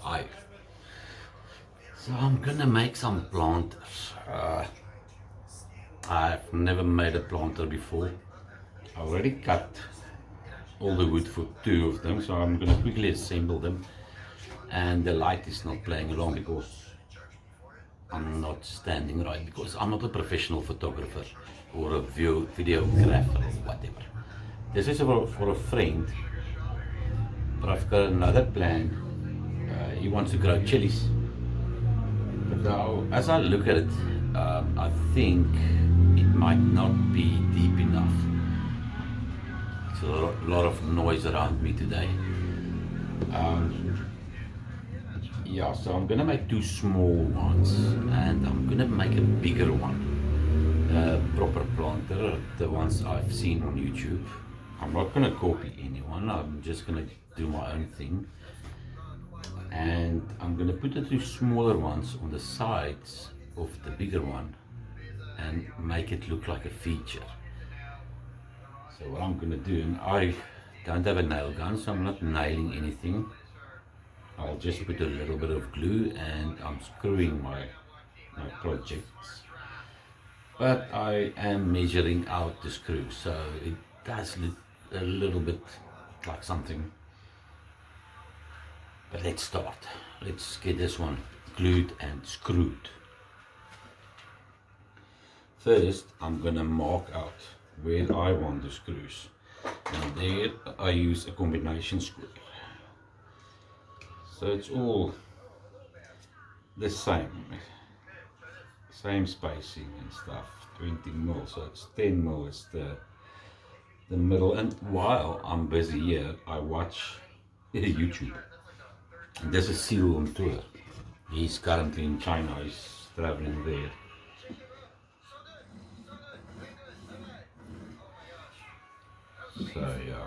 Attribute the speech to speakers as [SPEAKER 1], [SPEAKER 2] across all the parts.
[SPEAKER 1] high. So I'm gonna make some planters. I've never made a planter before. I already cut all the wood for two of them, so I'm gonna quickly assemble them. And the light is not playing along because I'm not standing right, because I'm not a professional photographer or a videographer or whatever. This is for a friend, but I've got another plan. He wants to grow chilies. But now, as I look at it, I think it might not be deep enough. There's a lot of noise around me today. Yeah, so I'm gonna make two small ones and I'm gonna make a bigger one. Proper planter, the ones I've seen on YouTube. I'm not gonna copy anyone, I'm just gonna do my own thing. And I'm gonna put the two smaller ones on the sides of the bigger one and make it look like a feature. So what I'm gonna do, and I don't have a nail gun, so I'm not nailing anything. I'll just put a little bit of glue and I'm screwing my projects. But I am measuring out the screw, so it does look a little bit like something. But let's start. Let's get this one glued and screwed. First, I'm gonna mark out where I want the screws. And there I use a combination square. So it's all the same spacing and stuff. 20 mil, so it's 10 mil is the middle. And while I'm busy here, I watch YouTube. And there's a Cyril on tour. He's currently in China. He's traveling there. So yeah.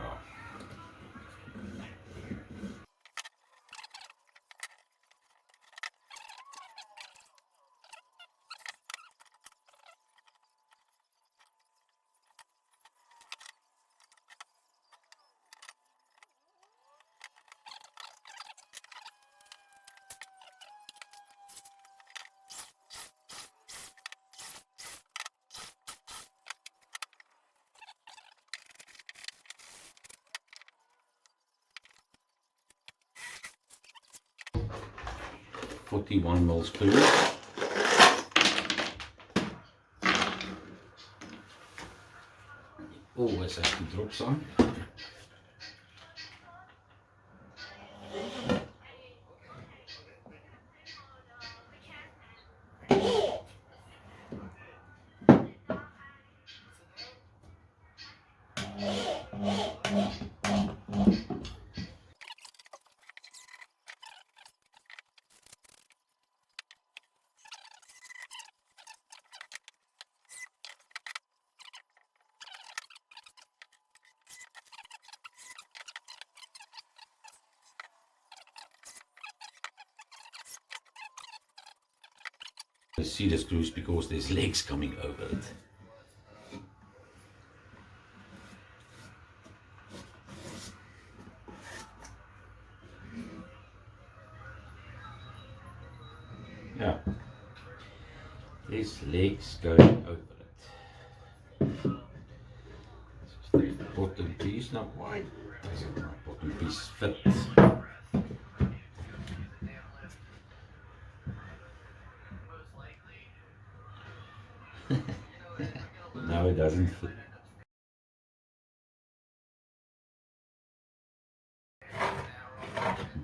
[SPEAKER 1] .41 mil screws. Always have to drop some. See the screws because there's legs coming over it. Yeah, there's legs going over it. Just the bottom piece. Now why doesn't my bottom piece fit? Now it doesn't fit.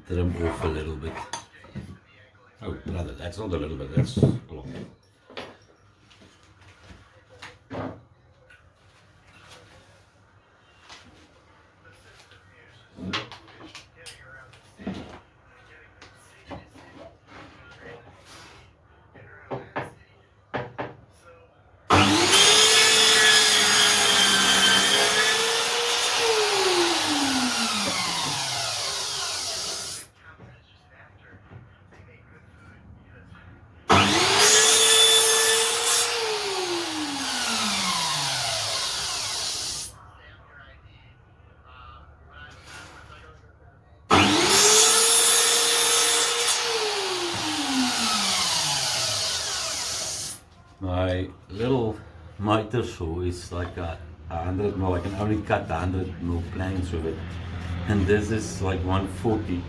[SPEAKER 1] Trim off a little bit. Oh brother, that's not a little bit, that's a lot. my little miter saw is like a 100 mil. I can only cut 100 mil planks with it, and this is like 140.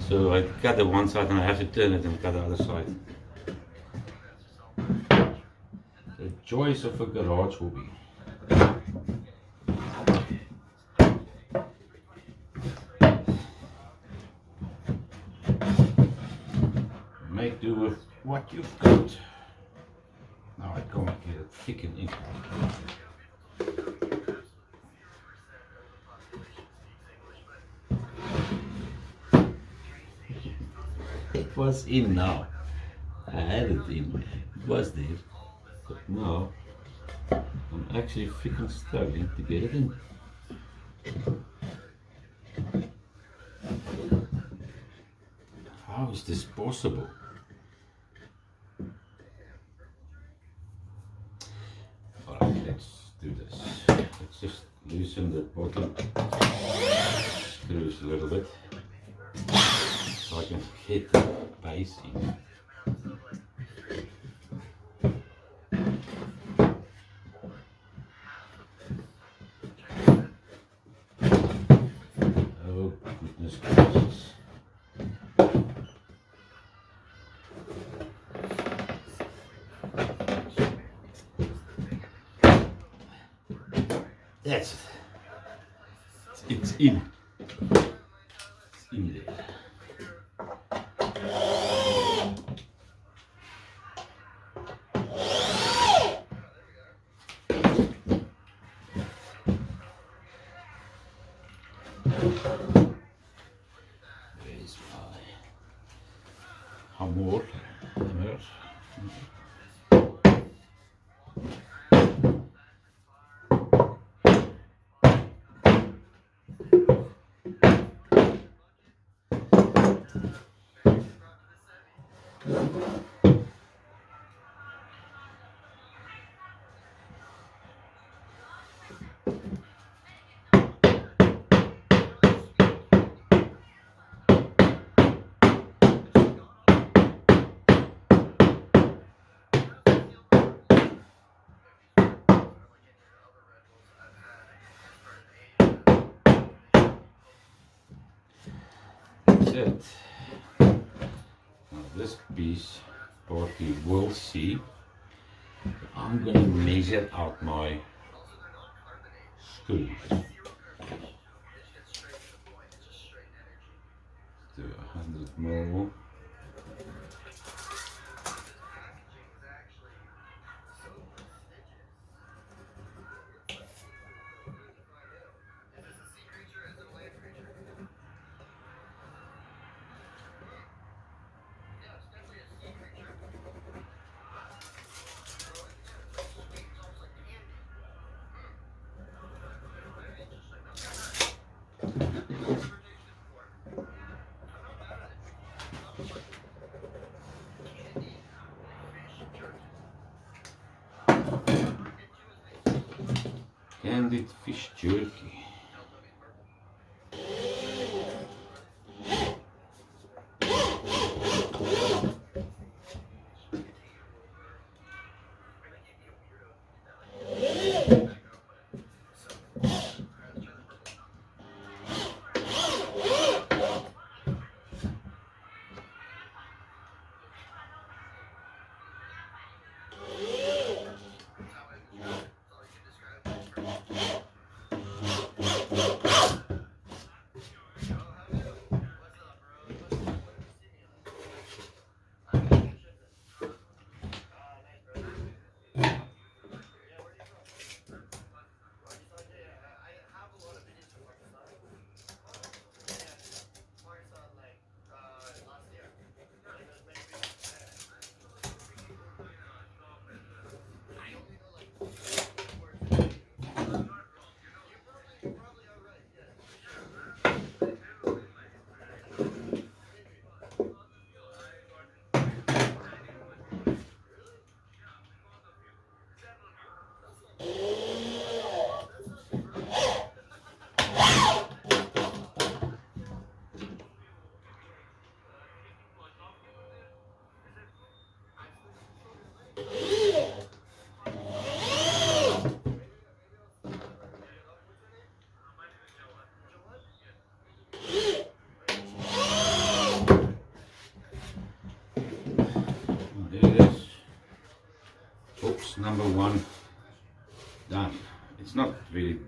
[SPEAKER 1] So I cut the one side and I have to turn it and cut the other side. The joys of a garage hobby. Make do with what you've got. Now I can't get it thick and in. It was in now. I had it in. It was there. But now I'm actually freaking struggling to get it in. How is this possible? Alright, let's do this. Let's just loosen the bottom screws a little bit so I can hit the base in. Oh goodness gracious. That's it. It's in. It's in there. Where's my hammer? That's it. Now this piece, what you will see, I'm going to measure out my screws to 100 mil. Candied fish jerky.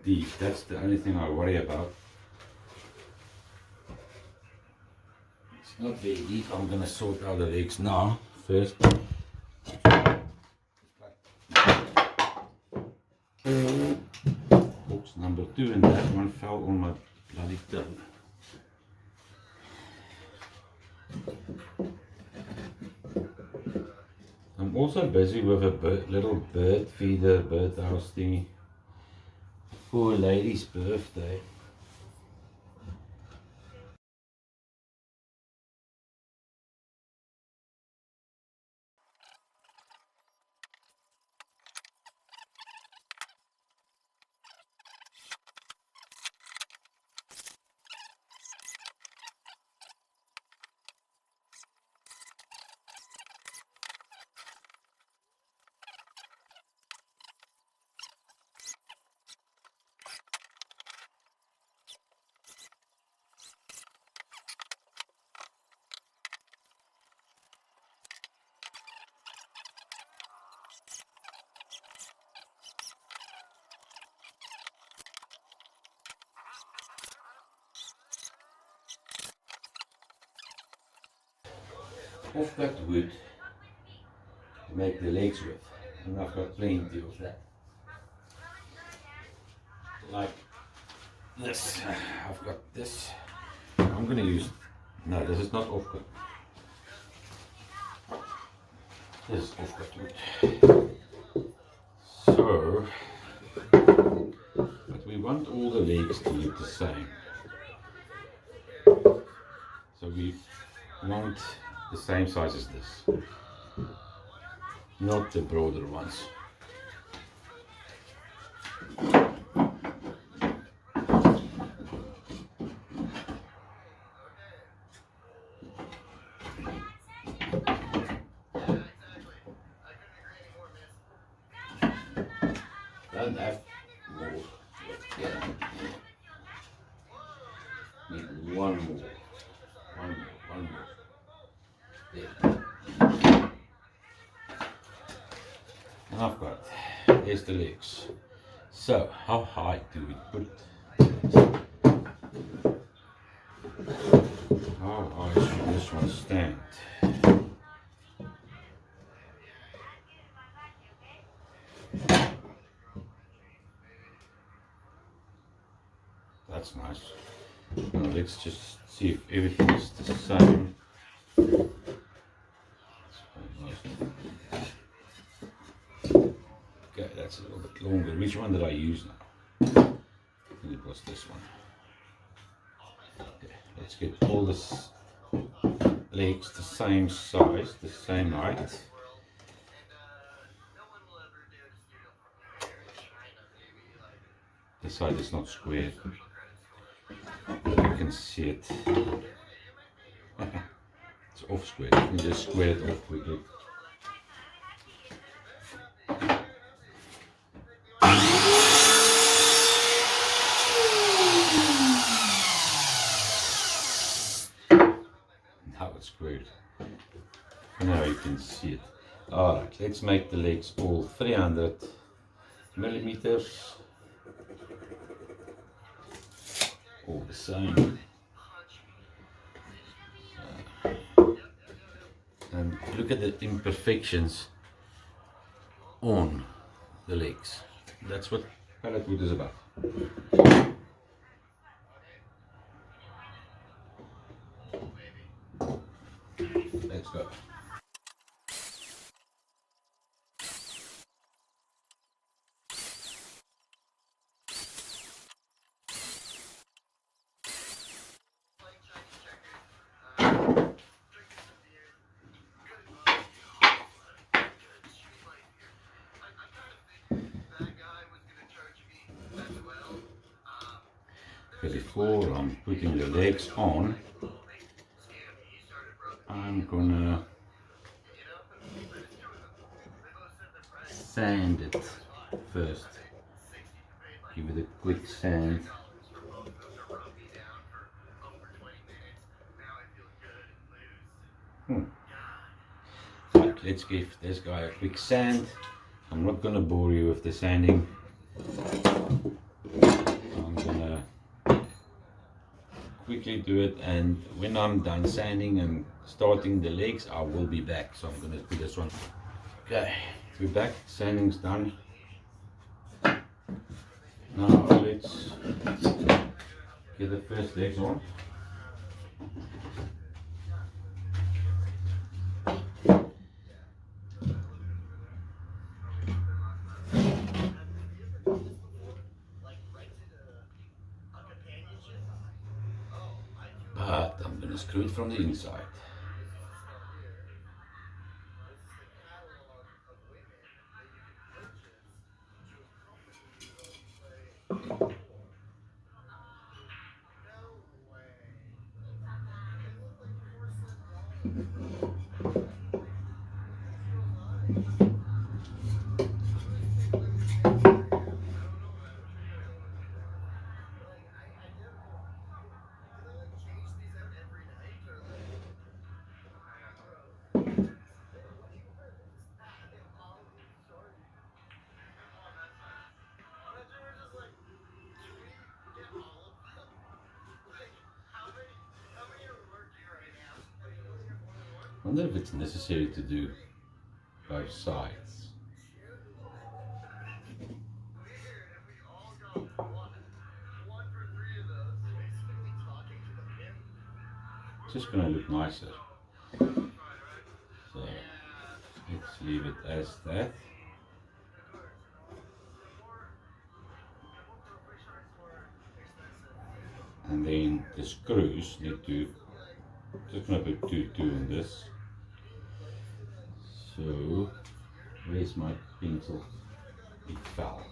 [SPEAKER 1] deep. That's the only thing I worry about. It's not very deep. I'm gonna sort out the legs now first. Box number 2, and that one fell on my bloody toe. I'm also busy with a little bird feeder, birdhouse thingy for a lady's birthday. I've got wood to make the legs with, and I've got plenty of that. Like this, I've got this. I'm going to use, no, this is not off-cut. This is off-cut wood. So, but we want all the legs to look the same. So we want the same size as this, not the broader ones. Don't have more. Yeah. Need one more. One more. There. And I've got, there's the legs. So, how high do we put it? How high should this one stand? That's nice. Now let's just see if everything is the same. Okay, that's a little bit longer. Which one did I use now? I think it was this one. Okay, let's get all this legs the same size, the same height. This side is not square. You can see it. It's off square. You can just square it off quickly. Now it's squared. Now you can see it. Alright, let's make the legs all 300 millimeters. All the same. And look at the imperfections on the legs. That's what pallet wood is about. Let's go. Before I'm putting the legs on, I'm gonna sand it first. Give it a quick sand. Right, let's give this guy a quick sand. I'm not gonna bore you with the sanding. quickly do it, and when I'm done sanding and starting the legs, I will be back. So I'm gonna do this one. Okay, we're back. Sanding's done. Now let's get the first legs on. But I'm gonna screw it from the inside. I wonder if it's necessary to do both sides. It's just gonna look nicer. So let's leave it as that. And then the screws need to, just gonna put two in this. So where's my pencil? It fell.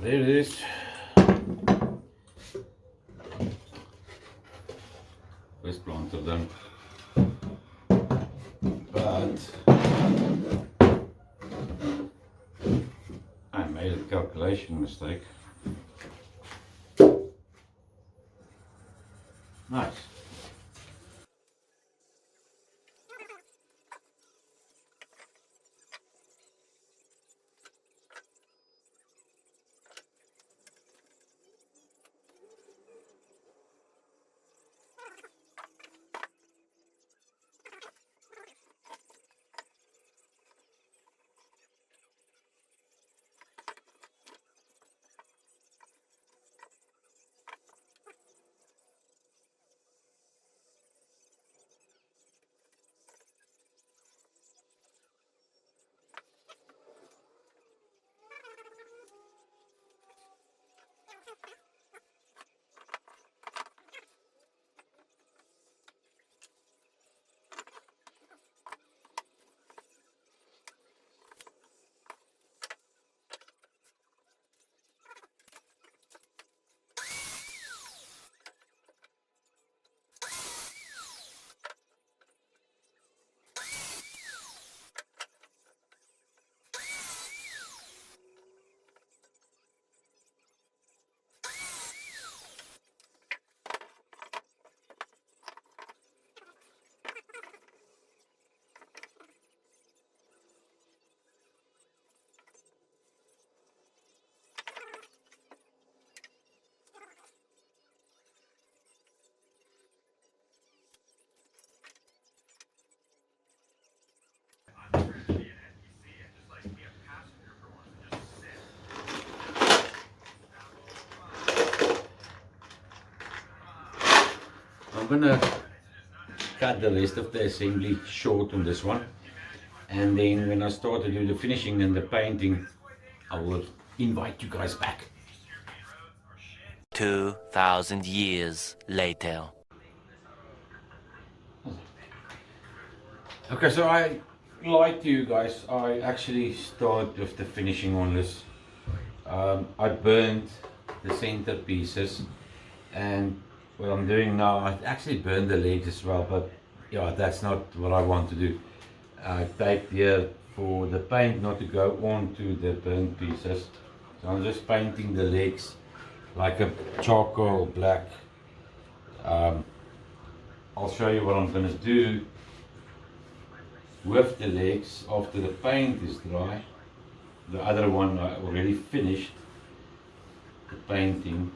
[SPEAKER 1] There it is. First planter done. But I made a calculation mistake. Nice. I'm gonna cut the rest of the assembly short on this one, and then when I start to do the finishing and the painting, I will invite you guys back.
[SPEAKER 2] 2,000 years later.
[SPEAKER 1] Okay, so I lied to you guys. I actually started with the finishing on this. I burned the center pieces, and what I'm doing now, I actually burned the legs as well, but yeah, that's not what I want to do. I taped here for the paint not to go onto the burnt pieces. So I'm just painting the legs like a charcoal black. I'll show you what I'm going to do with the legs after the paint is dry. The other one I already finished the painting.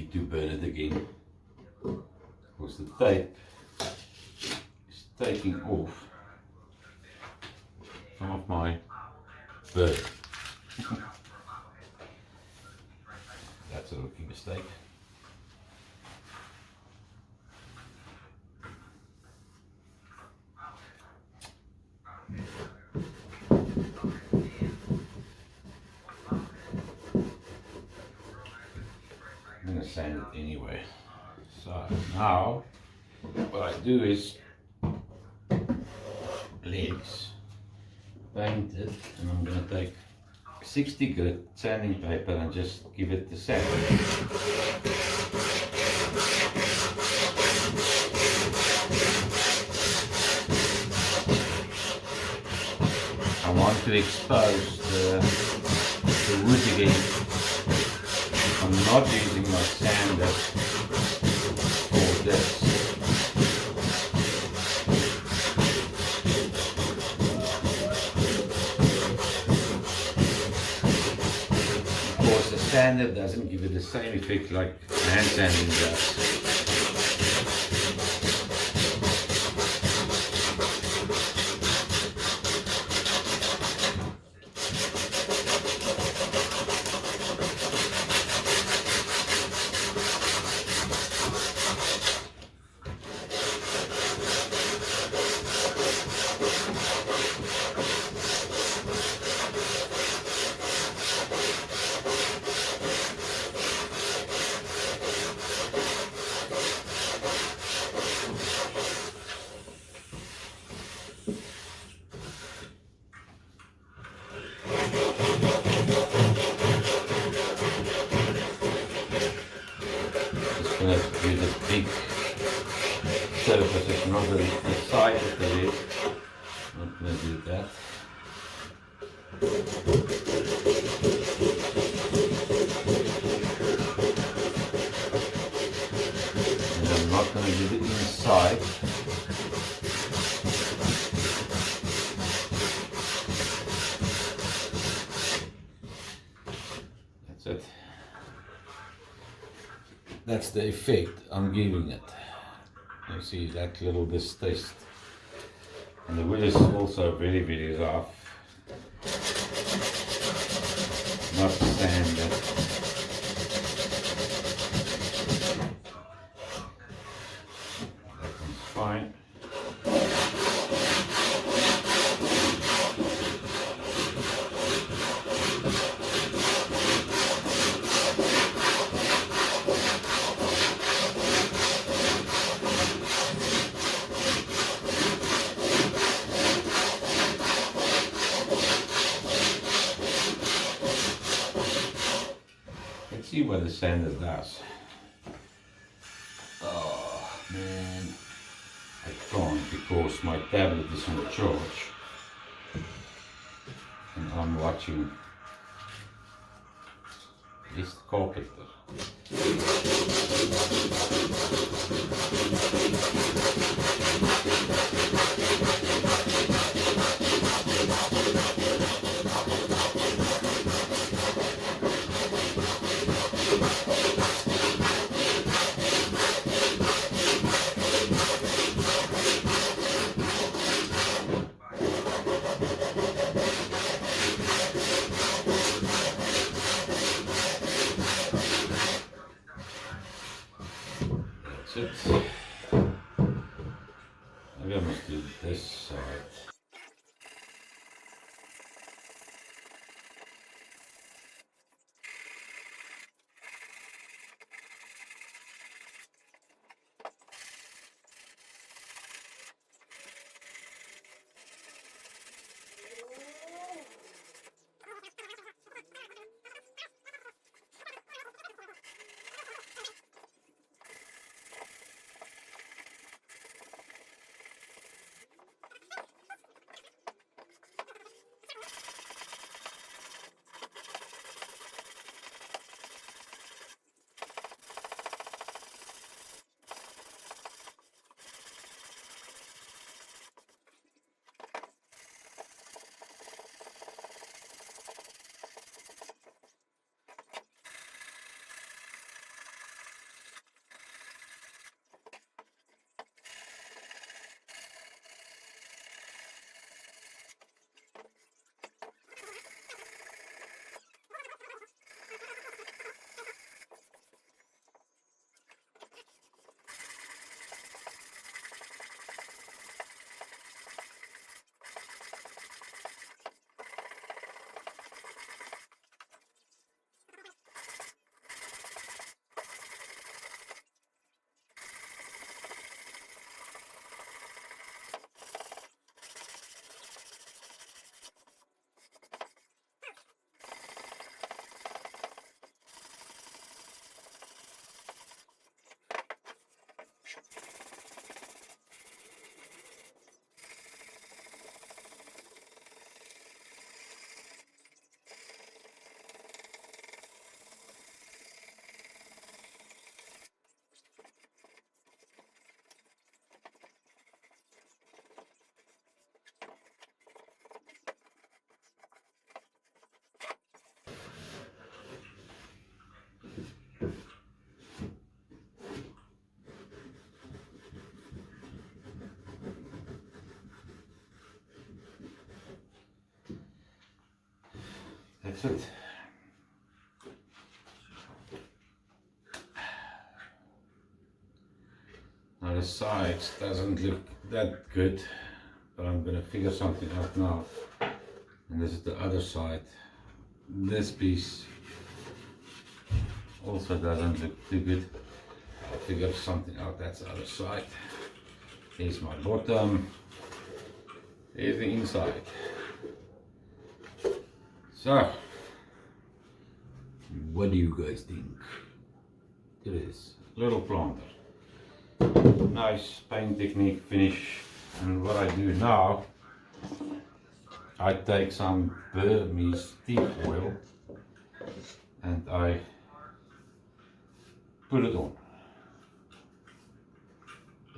[SPEAKER 1] need to burn it again because the tape is taking off some of my bird. That's a rookie mistake. I'm going to sand it anyway. So now what I do is legs, paint it, and I'm going to take 60 grit sanding paper and just give it the sand. I want to expose the wood again. I'm not using my sander for this. Of course, the sander doesn't give it the same effect like hand sanding does. With a big surface, it's not the size of the lid. Not going to do that. And I'm not going to do the inside. That's it. That's the effect I'm giving it. You see that little distaste. And the wood is also very, very rough. Not sanded. That one's fine. Let's see what the sander does. Oh man, I can't because my tablet is on charge and I'm watching this carpenter. That's it. Maybe I must do this side. That's it. Now the sides doesn't look that good, but I'm gonna figure something out now. And this is the other side. This piece also doesn't look too good. I'll figure something out. That's the other side. Here's my bottom. Here's the inside. So, what do you guys think? It is little planter. Nice paint technique finish. And what I do now, I take some Burmese tea oil and I put it on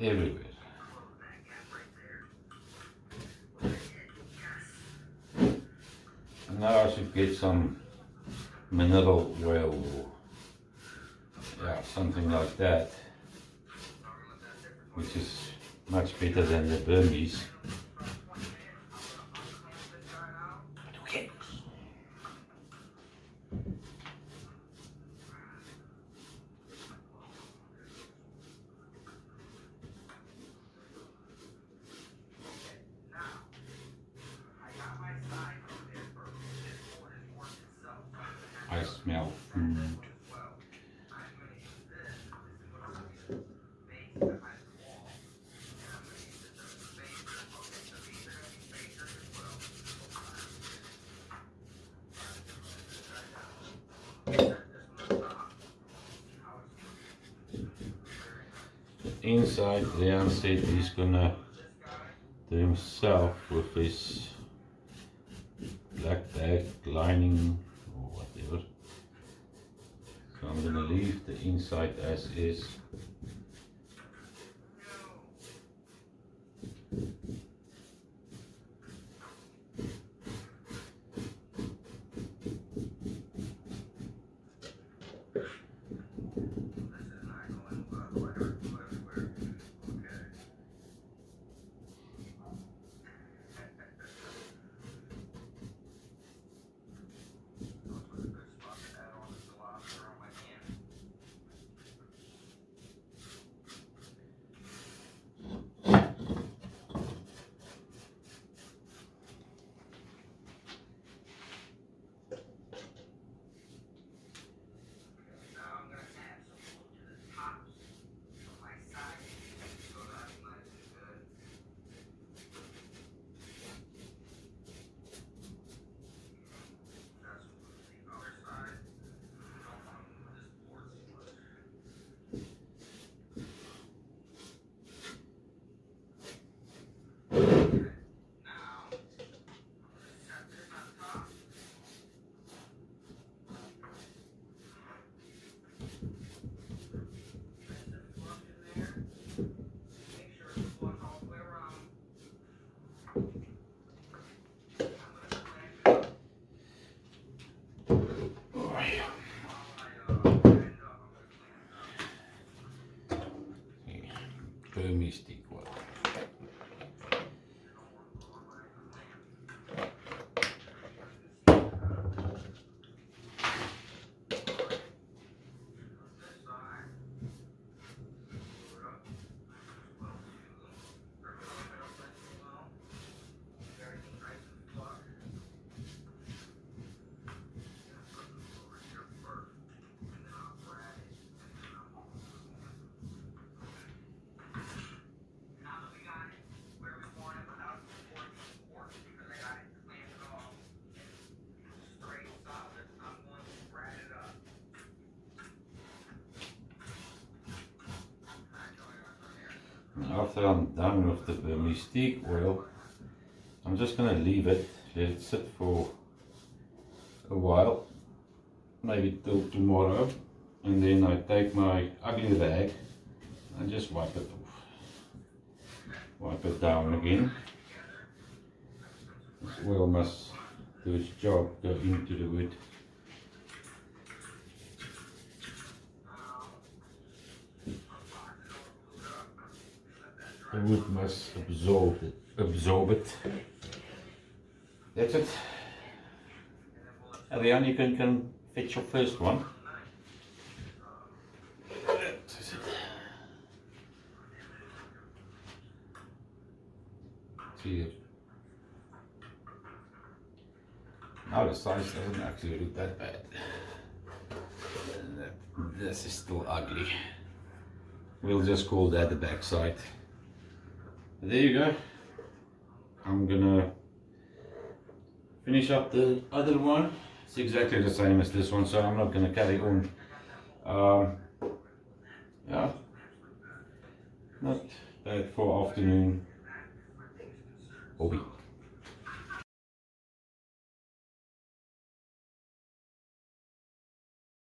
[SPEAKER 1] everywhere. And now I should get some mineral oil or yeah, something like that, which is much better than the Burmese. Okay. I smell food. Inside, Leon said he's gonna do himself with his black bag lining or whatever. So I'm gonna leave the inside as is. Burmese tea oil. After I'm done with the Burmese tea oil, I'm just going to leave it, let it sit for a while, maybe till tomorrow, and then I take my ugly rag and just wipe it off. Wipe it down again. This oil must do its job, go into the wood. The wood must absorb it. That's it. Elian, you can fetch your first one. See, now the size doesn't actually look that bad. This is still ugly. We'll just call that the back side. There you go. I'm gonna finish up the other one. It's exactly the same as this one, so I'm not gonna carry on. Yeah, not bad for afternoon hobby.